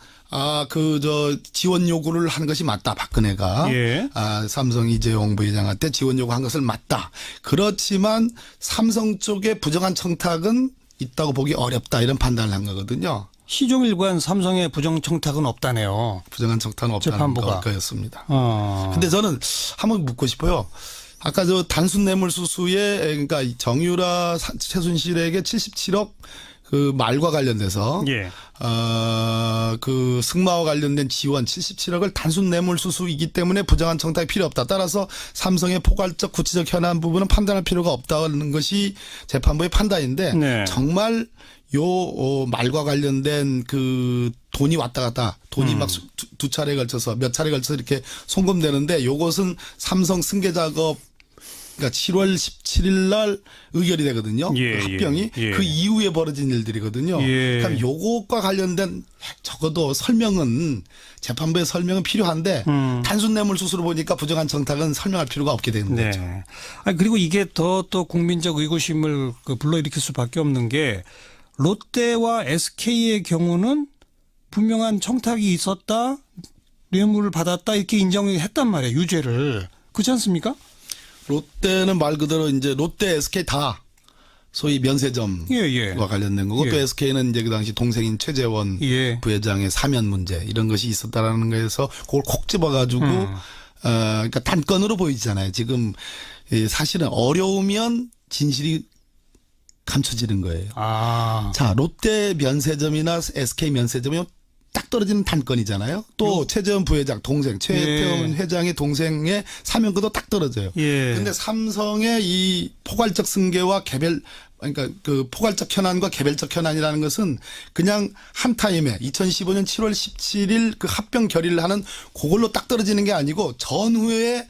Speaker 1: 지원 요구를 한 것이 맞다. 박근혜가.
Speaker 2: 예.
Speaker 1: 삼성 이재용 부회장한테 지원 요구한 것을 맞다. 그렇지만 삼성 쪽에 부정한 청탁은 있다고 보기 어렵다. 이런 판단을 한 거거든요.
Speaker 2: 시종일관 삼성의 부정 청탁은 없다네요.
Speaker 1: 부정한 청탁은 없다는
Speaker 2: 재판부가.
Speaker 1: 거였습니다. 근데 저는 한번 묻고 싶어요. 아까 단순 뇌물 수수에 그러니까 정유라 최순실에게 77억 그 말과 관련돼서
Speaker 2: 예.
Speaker 1: 그 승마와 관련된 지원 77억을 단순 뇌물 수수이기 때문에 부정한 청탁이 필요 없다. 따라서 삼성의 포괄적 구체적 현안 부분은 판단할 필요가 없다는 것이 재판부의 판단인데
Speaker 2: 네.
Speaker 1: 정말 말과 관련된 그 돈이 왔다 갔다 돈이 막 두 차례에 걸쳐서 몇 차례에 걸쳐서 이렇게 송금되는데 요것은 삼성 승계 작업 그러니까 7월 17일 날 의결이 되거든요.
Speaker 2: 예,
Speaker 1: 그 합병이.
Speaker 2: 예.
Speaker 1: 그 이후에 벌어진 일들이거든요.
Speaker 2: 예.
Speaker 1: 그럼 요것과 관련된 적어도 재판부의 설명은 필요한데 단순 뇌물 수수로 보니까 부정한 청탁은 설명할 필요가 없게 되는
Speaker 2: 네.
Speaker 1: 거죠.
Speaker 2: 그리고 이게 또 국민적 의구심을 불러일으킬 수밖에 없는 게 롯데와 SK의 경우는 분명한 청탁이 있었다, 뇌물을 받았다 이렇게 인정을 했단 말이에요. 유죄를. 그렇지 않습니까?
Speaker 1: 롯데는 말 그대로 이제 롯데, SK 다 소위 면세점과
Speaker 2: 예.
Speaker 1: 관련된 거고
Speaker 2: 예.
Speaker 1: 또 SK는 이제 그 당시 동생인 최재원
Speaker 2: 예.
Speaker 1: 부회장의 사면 문제 이런 것이 있었다라는 거에서 그걸 콕 집어가지고 그러니까 단건으로 보이잖아요. 지금 사실은 어려우면 진실이 감춰지는 거예요. 자, 롯데 면세점이나 SK 면세점이 딱 떨어지는 단건이잖아요. 또 최재원 부회장 동생 최태원 회장의 동생의 사면권도 딱 떨어져요. 그런데 삼성의 이 포괄적 승계와 그러니까 그 포괄적 현안과 개별적 현안이라는 것은 그냥 한 타임에 2015년 7월 17일 그 합병 결의를 하는 그걸로 딱 떨어지는 게 아니고 전후에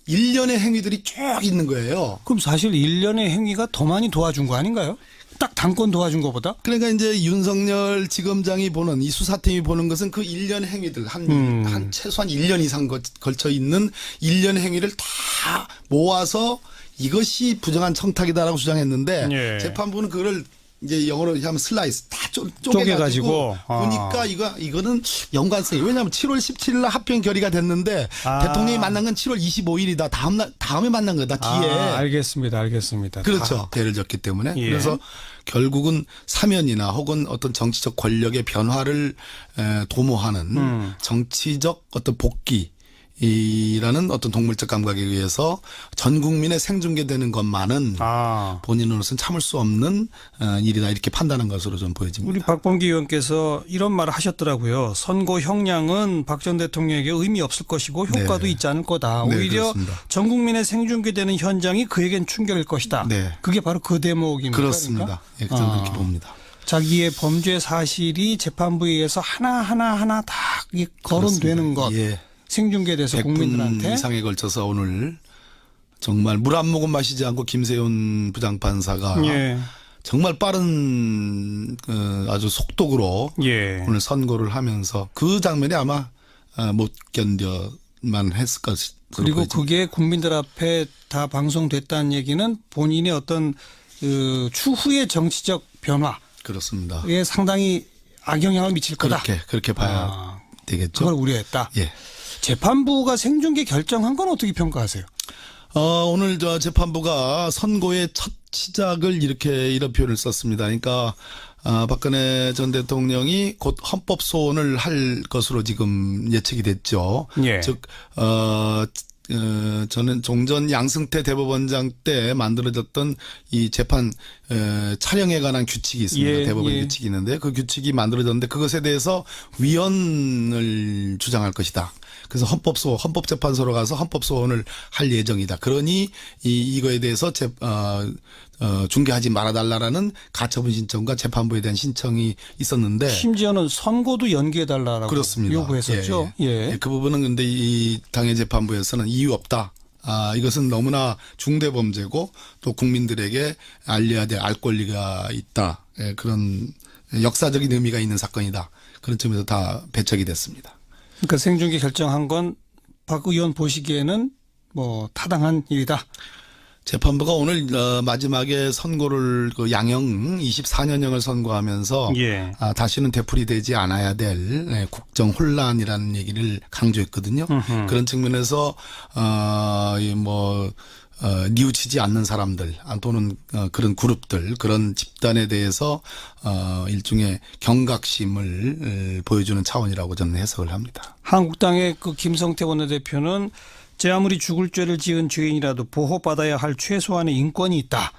Speaker 1: 일련의 행위들이 쭉 있는 거예요.
Speaker 2: 그럼 사실 일련의 행위가 더 많이 도와준 거 아닌가요? 딱 단건 도와준 것보다?
Speaker 1: 그러니까 이제 윤석열 지검장이 보는 이 수사팀이 보는 것은 그 일련 행위들 한 최소한 1년 이상 걸쳐 있는 일련 행위를 다 모아서 이것이 부정한 청탁이다라고 주장했는데 재판부는 그걸 이제 영어로 하면 슬라이스 다 쪼개가지고 보니까 이거는 연관성이 왜냐하면 7월 17일 날 합병 결의가 됐는데 대통령이 만난 건 7월 25일이다. 다음에 만난 거다 뒤에.
Speaker 2: 알겠습니다.
Speaker 1: 그렇죠. 대를 졌기 때문에. 그래서 결국은 사면이나 혹은 어떤 정치적 권력의 변화를 도모하는 정치적 어떤 복귀 이라는 어떤 동물적 감각에 의해서 전 국민의 생중계되는 것만은 본인으로서는 참을 수 없는 일이다 이렇게 판단한 것으로 좀 보여집니다.
Speaker 2: 우리 박범기 의원께서 이런 말을 하셨더라고요. 선고 형량은 박 전 대통령에게 의미 없을 것이고 효과도 있지 않을 거다. 오히려
Speaker 1: 그렇습니다.
Speaker 2: 전 국민의 생중계되는 현장이 그에겐 충격일 것이다. 그게 바로 그 대목입니다.
Speaker 1: 그렇습니다.
Speaker 2: 그러니까?
Speaker 1: 저는 그렇게 봅니다.
Speaker 2: 자기의 범죄 사실이 재판부에 의해서 하나 다 거론되는 것. 생중계돼서 국민들한테
Speaker 1: 100분 이상에 걸쳐서 오늘 정말 물 한 모금 마시지 않고 김세훈 부장판사가 정말 빠른 아주 속독으로 오늘 선고를 하면서 그 장면이 아마 못 견뎌 만 했을 것이.
Speaker 2: 그리고 그게 국민들 앞에 다 방송됐다는 얘기는 본인의 어떤 그 추후의 정치적 변화에
Speaker 1: 그렇습니다.
Speaker 2: 상당히 악영향을 미칠 거다.
Speaker 1: 그렇게 봐야 되겠죠.
Speaker 2: 그걸 우려했다.
Speaker 1: 예.
Speaker 2: 재판부가 생중계 결정한 건 어떻게 평가하세요?
Speaker 1: 오늘 재판부가 선고의 첫 시작을 이런 표현을 썼습니다. 그러니까 박근혜 전 대통령이 곧 헌법 소원을 할 것으로 지금 예측이 됐죠.
Speaker 2: 예.
Speaker 1: 즉, 저는 종전 양승태 대법원장 때 만들어졌던 이 재판 촬영에 관한 규칙이 있습니다.
Speaker 2: 예,
Speaker 1: 대법원
Speaker 2: 예.
Speaker 1: 규칙이 있는데 그 규칙이 만들어졌는데 그것에 대해서 위헌을 주장할 것이다. 그래서 헌법재판소로 가서 헌법소원을 할 예정이다. 그러니 이거에 대해서 중계하지 말아달라라는 가처분 신청과 재판부에 대한 신청이 있었는데
Speaker 2: 심지어는 선고도 연기해달라고
Speaker 1: 그렇습니다.
Speaker 2: 요구했었죠.
Speaker 1: 예. 그 부분은 근데 이 당의 재판부에서는 이유 없다. 이것은 너무나 중대 범죄고 또 국민들에게 알려야 될 알 권리가 있다. 예, 그런 역사적인 의미가 있는 사건이다. 그런 점에서 다 배척이 됐습니다.
Speaker 2: 그러니까 생중계 결정한 건 박 의원 보시기에는 뭐 타당한 일이다.
Speaker 1: 재판부가 오늘 마지막에 선고를 양형 24년형을 선고하면서
Speaker 2: 예.
Speaker 1: 다시는 되풀이되지 않아야 될 국정 혼란이라는 얘기를 강조했거든요. 그런 측면에서 뉘우치지 않는 사람들 또는 그런 그룹들 그런 집단에 대해서 일종의 경각심을 보여주는 차원이라고 저는 해석을 합니다.
Speaker 2: 한국당의 그 김성태 원내대표는 제 아무리 죽을 죄를 지은 죄인이라도 보호받아야 할 최소한의 인권이 있다.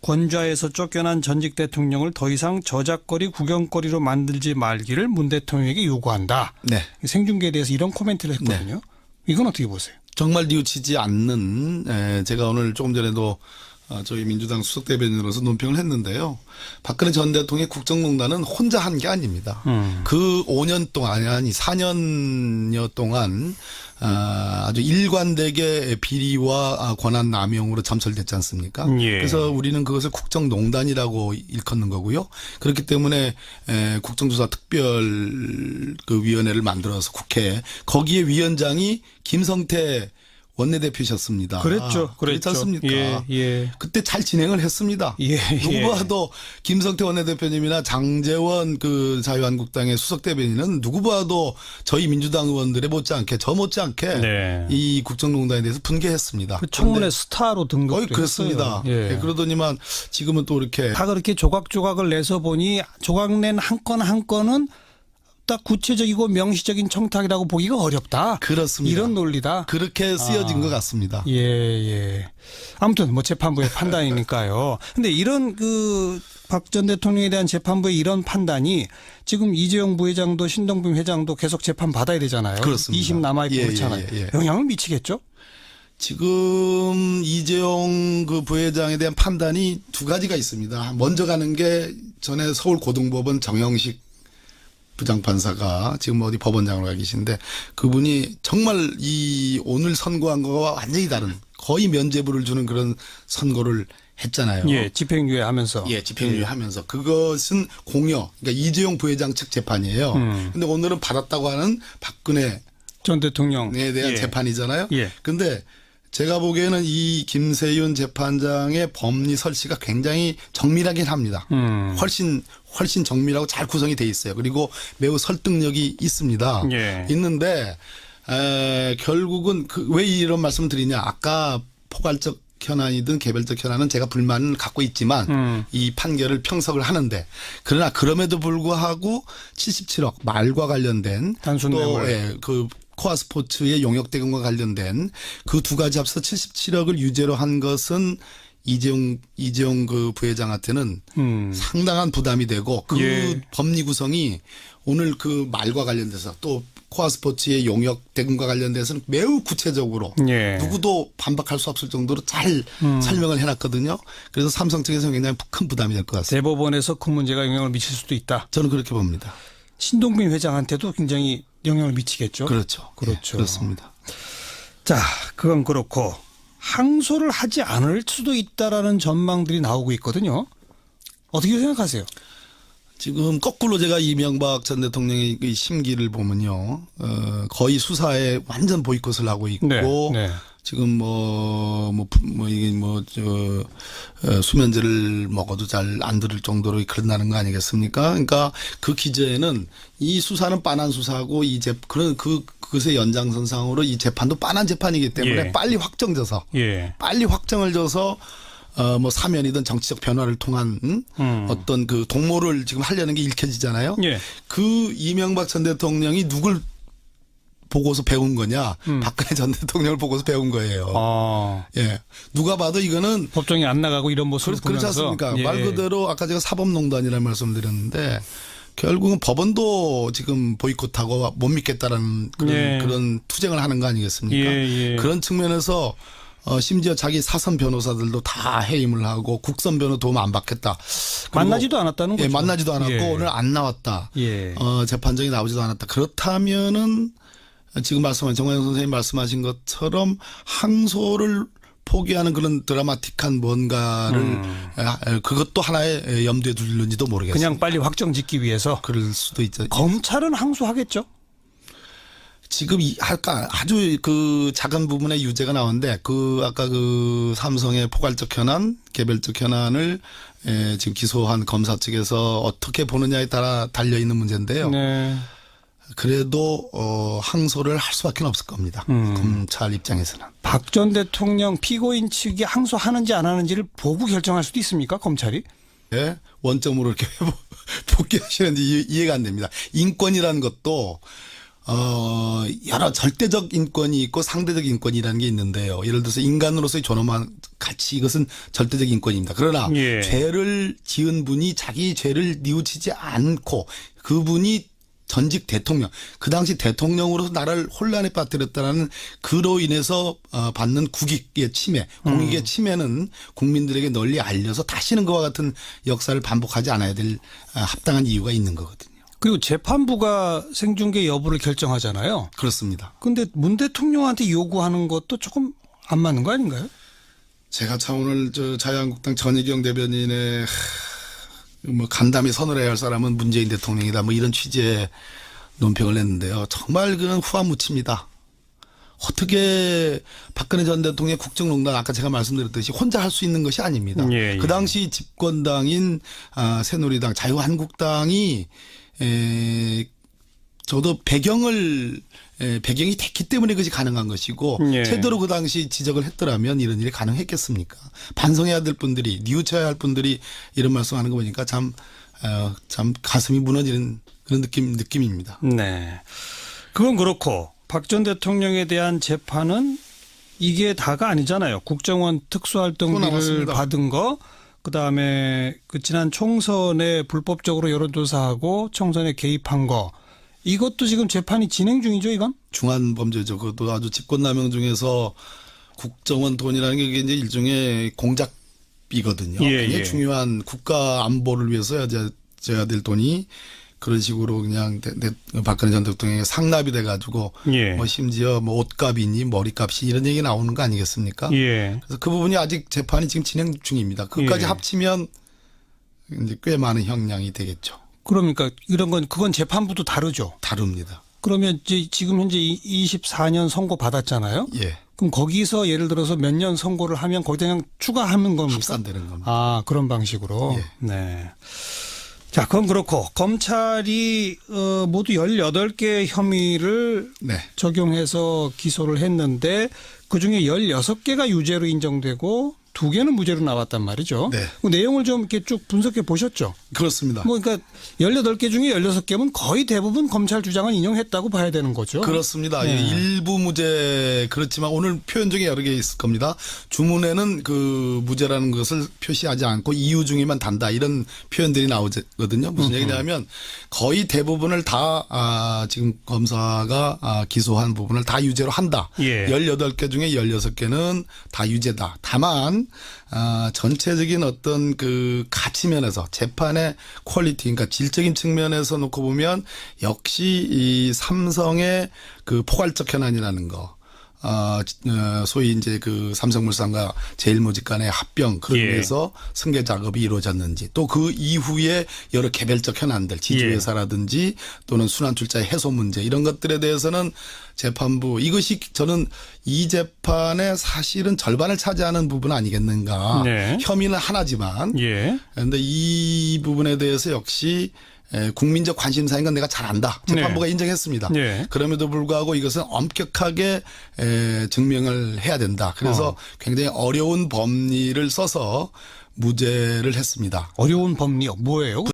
Speaker 2: 권좌에서 쫓겨난 전직 대통령을 더 이상 저작거리 구경거리로 만들지 말기를 문 대통령에게 요구한다.
Speaker 1: 네.
Speaker 2: 생중계에 대해서 이런 코멘트를 했거든요.
Speaker 1: 네.
Speaker 2: 이건 어떻게 보세요?
Speaker 1: 정말 뉘우치지 않는 제가 오늘 조금 전에도 저희 민주당 수석대변인으로서 논평을 했는데요. 박근혜 전 대통령의 국정농단은 혼자 한 게 아닙니다. 그 5년 동안 아니 4년여 동안 아주 일관되게 비리와 권한 남용으로 점철됐지 않습니까?
Speaker 2: 예.
Speaker 1: 그래서 우리는 그것을 국정농단이라고 일컫는 거고요. 그렇기 때문에 국정조사 특별 그 위원회를 만들어서 국회에 거기에 위원장이 김성태 원내대표셨습니다.
Speaker 2: 그랬죠.
Speaker 1: 그렇지 않습니까?
Speaker 2: 예.
Speaker 1: 그때 잘 진행을 했습니다. 누구 봐도 김성태 원내대표님이나 장제원 그 자유한국당의 수석대변인은 누구 봐도 저희 민주당 의원들의 못지않게
Speaker 2: 네.
Speaker 1: 이 국정농단에 대해서 분개했습니다.
Speaker 2: 그 청문회 스타로 등극도
Speaker 1: 그렇습니다.
Speaker 2: 했어요. 예.
Speaker 1: 그러더니만 지금은 또 이렇게
Speaker 2: 다 그렇게 조각조각을 내서 보니 조각낸 한 건 한 건은 딱 구체적이고 명시적인 청탁이라고 보기가 어렵다.
Speaker 1: 그렇습니다.
Speaker 2: 이런 논리다.
Speaker 1: 그렇게 쓰여진 것 같습니다.
Speaker 2: 예. 아무튼 뭐 재판부의 판단이니까요. 근데 이런 그 박 전 대통령에 대한 재판부의 이런 판단이 지금 이재용 부회장도 신동빈 회장도 계속 재판 받아야 되잖아요.
Speaker 1: 그렇습니다.
Speaker 2: 2심 남아있고 그렇잖아요.
Speaker 1: 예.
Speaker 2: 영향을 미치겠죠?
Speaker 1: 지금 이재용 그 부회장에 대한 판단이 두 가지가 있습니다. 먼저 가는 게 전에 서울고등법원 정영식 부장판사가 지금 어디 법원장으로 가 계신데 그분이 정말 이 오늘 선고한 거와 완전히 다른 거의 면죄부를 주는 그런 선고를 했잖아요.
Speaker 2: 예, 집행유예 하면서.
Speaker 1: 예, 집행유예 하면서. 그것은 공여, 그러니까 이재용 부회장 측 재판이에요. 근데 오늘은 받았다고 하는 박근혜
Speaker 2: 전 대통령에
Speaker 1: 대한 재판이잖아요.
Speaker 2: 예.
Speaker 1: 근데 제가 보기에는 이 김세윤 재판장의 법리 설치가 굉장히 정밀하긴 합니다. 훨씬 정밀하고 잘 구성이 돼 있어요. 그리고 매우 설득력이 있습니다.
Speaker 2: 예.
Speaker 1: 있는데 결국은 왜 이런 말씀을 드리냐. 아까 포괄적 현안이든 개별적 현안은 제가 불만을 갖고 있지만 이 판결을 평석을 하는데 그러나 그럼에도 불구하고 77억 말과 관련된
Speaker 2: 단순 뇌물.
Speaker 1: 그 코아 스포츠의 용역 대금과 관련된 그 두 가지 합쳐서 77억을 유죄로 한 것은 이재용 그 부회장한테는 상당한 부담이 되고 그 법리 구성이 오늘 그 말과 관련돼서 또 코아 스포츠의 용역 대금과 관련돼서는 매우 구체적으로 누구도 반박할 수 없을 정도로 잘 설명을 해놨거든요. 그래서 삼성 측에서는 굉장히 큰 부담이 될 것 같습니다.
Speaker 2: 대법원에서 그 문제가 영향을 미칠 수도 있다.
Speaker 1: 저는 그렇게 봅니다.
Speaker 2: 신동빈 회장한테도 굉장히 영향을 미치겠죠.
Speaker 1: 그렇죠. 예, 그렇습니다.
Speaker 2: 자, 그건 그렇고 항소를 하지 않을 수도 있다라는 전망들이 나오고 있거든요. 어떻게 생각하세요?
Speaker 1: 지금 거꾸로 제가 이명박 전 대통령의 그 심기를 보면요, 거의 수사에 완전 보이콧을 하고 있고,
Speaker 2: 네.
Speaker 1: 지금 수면제를 먹어도 잘 안 들을 정도로 그런다는 거 아니겠습니까? 그러니까 그 기저에는 이 수사는 빤한 수사고 그것의 연장선상으로 이 재판도 빤한 재판이기 때문에
Speaker 2: 예.
Speaker 1: 빨리 확정져서 빨리 확정을 줘서 사면이든 정치적 변화를 통한 어떤 그 동모를 지금 하려는 게 읽혀지잖아요.
Speaker 2: 예.
Speaker 1: 그 이명박 전 대통령이 누굴 보고서 배운 거냐? 박근혜 전 대통령을 보고서 배운 거예요. 예. 누가 봐도 이거는
Speaker 2: 법정에 안 나가고 이런 모습을
Speaker 1: 그렇지
Speaker 2: 보면서.
Speaker 1: 않습니까?
Speaker 2: 예.
Speaker 1: 말 그대로 아까 제가 사법농단이라는 말씀드렸는데 결국은 법원도 지금 보이콧하고 못 믿겠다라는 그런 투쟁을 하는 거 아니겠습니까?
Speaker 2: 예.
Speaker 1: 그런 측면에서 심지어 자기 사선 변호사들도 다 해임을 하고 국선 변호 도움 안 받겠다.
Speaker 2: 만나지도 않았다는 거죠.
Speaker 1: 예, 만나지도 않았고
Speaker 2: 예.
Speaker 1: 오늘 안 나왔다.
Speaker 2: 예.
Speaker 1: 재판정이 나오지도 않았다. 그렇다면은 지금 말씀하신 정화영 선생님 말씀하신 것처럼 항소를 포기하는 그런 드라마틱한 뭔가를 그것도 하나의 염두에 둘는지도 모르겠어요.
Speaker 2: 그냥 빨리 확정 짓기 위해서.
Speaker 1: 그럴 수도 있죠.
Speaker 2: 검찰은 항소하겠죠?
Speaker 1: 지금 아주 그 작은 부분의 유죄가 나오는데 아까 그 삼성의 포괄적 현안, 개별적 현안을 지금 기소한 검사 측에서 어떻게 보느냐에 따라 달려 있는 문제인데요.
Speaker 2: 네.
Speaker 1: 그래도 항소를 할 수밖에 없을 겁니다. 검찰 입장에서는.
Speaker 2: 박 전 대통령 피고인 측이 항소하는지 안 하는지를 보고 결정할 수도 있습니까? 검찰이?
Speaker 1: 예? 원점으로 이렇게 복귀하시는지 이해가 안 됩니다. 인권이라는 것도 여러 절대적 인권이 있고 상대적 인권이라는 게 있는데요. 예를 들어서 인간으로서의 존엄한 가치, 이것은 절대적 인권입니다. 그러나
Speaker 2: 예.
Speaker 1: 죄를 지은 분이 자기 죄를 뉘우치지 않고 그분이 전직 대통령, 그 당시 대통령으로서 나라를 혼란에 빠뜨렸다는 그로 인해서 받는 국익의 침해, 공익의 침해는 국민들에게 널리 알려서 다시는 그와 같은 역사를 반복하지 않아야 될 합당한 이유가 있는 거거든요.
Speaker 2: 그리고 재판부가 생중계 여부를 결정하잖아요.
Speaker 1: 그렇습니다.
Speaker 2: 그런데 문 대통령한테 요구하는 것도 조금 안 맞는 거 아닌가요?
Speaker 1: 제가 참 오늘 자유한국당 전희경 대변인의 간담회 선언해야 할 사람은 문재인 대통령이다. 이런 취지의 논평을 냈는데요. 정말 그는 후한무치입니다. 어떻게 박근혜 전 대통령의 국정농단 아까 제가 말씀드렸듯이 혼자 할 수 있는 것이 아닙니다.
Speaker 2: 예.
Speaker 1: 그 당시 집권당인 새누리당, 자유한국당이 저도 배경이 됐기 때문에 그것이 가능한 것이고
Speaker 2: 예.
Speaker 1: 제대로 그 당시 지적을 했더라면 이런 일이 가능했겠습니까? 반성해야 될 분들이, 뉘우쳐야 할 분들이 이런 말씀하는 거 보니까 참 가슴이 무너지는 그런 느낌입니다.
Speaker 2: 네. 그건 그렇고 박 전 대통령에 대한 재판은 이게 다가 아니잖아요. 국정원 특수활동비를 받은 거, 그다음에 그 지난 총선에 불법적으로 여론조사하고 총선에 개입한 거, 이것도 지금 재판이 진행 중이죠, 이건?
Speaker 1: 중한 범죄죠. 그것도 아주 직권남용 중에서 국정원 돈이라는 게 이제 일종의 공작비거든요. 굉장히 중요한 국가 안보를 위해서 써야 될 돈이 그런 식으로 그냥 박근혜 전 대통령에게 상납이 돼가지고 심지어 옷값이니 머리값이 이런 얘기 나오는 거 아니겠습니까? 그래서 그 부분이 아직 재판이 지금 진행 중입니다. 그것까지 합치면 이제 꽤 많은 형량이 되겠죠.
Speaker 2: 그러니까 그건 재판부도 다르죠.
Speaker 1: 다릅니다.
Speaker 2: 그러면 이제 지금 현재 24년 선고 받았잖아요.
Speaker 1: 예.
Speaker 2: 그럼 거기서 예를 들어서 몇 년 선고를 하면 거기다 그냥 추가하는 겁니까?
Speaker 1: 합산되는 겁니다.
Speaker 2: 아, 그런 방식으로.
Speaker 1: 예.
Speaker 2: 네. 자, 그건 그렇고 검찰이 모두 18개 혐의를 적용해서 기소를 했는데 그중에 16개가 유죄로 인정되고 2개는 무죄로 나왔단 말이죠.
Speaker 1: 네.
Speaker 2: 그 내용을 좀 이렇게 쭉 분석해 보셨죠?
Speaker 1: 그렇습니다.
Speaker 2: 그러니까 18개 중에 16개면 거의 대부분 검찰 주장을 인용했다고 봐야 되는 거죠.
Speaker 1: 그렇습니다.
Speaker 2: 네.
Speaker 1: 일부 무죄 그렇지만 오늘 표현 중에 여러 개 있을 겁니다. 주문에는 그 무죄라는 것을 표시하지 않고 이유 중에만 단다 이런 표현들이 나오거든요. 무슨 얘기냐면 거의 대부분을 다 지금 검사가 기소한 부분을 다 유죄로 한다. 18개 중에 16개는 다 유죄다. 다만 전체적인 어떤 그 가치 면에서 재판의 퀄리티, 그러니까 질적인 측면에서 놓고 보면 역시 이 삼성의 그 포괄적 현안이라는 거, 소위 이제 그 삼성물산과 제일모직 간의 합병 그런
Speaker 2: 예.
Speaker 1: 위해서 승계 작업이 이루어졌는지 또 그 이후에 여러 개별적 현안들 지주회사라든지 또는 순환출자의 해소 문제 이런 것들에 대해서는 재판부 이것이 저는 이 재판의 사실은 절반을 차지하는 부분 아니겠는가.
Speaker 2: 네.
Speaker 1: 혐의는 하나지만
Speaker 2: 예.
Speaker 1: 그런데 이 부분에 대해서 역시 국민적 관심사인 건 내가 잘 안다. 재판부가 인정했습니다.
Speaker 2: 네.
Speaker 1: 그럼에도 불구하고 이것은 엄격하게 증명을 해야 된다. 그래서 굉장히 어려운 법리를 써서 무죄를 했습니다.
Speaker 2: 어려운 법리요. 뭐예요?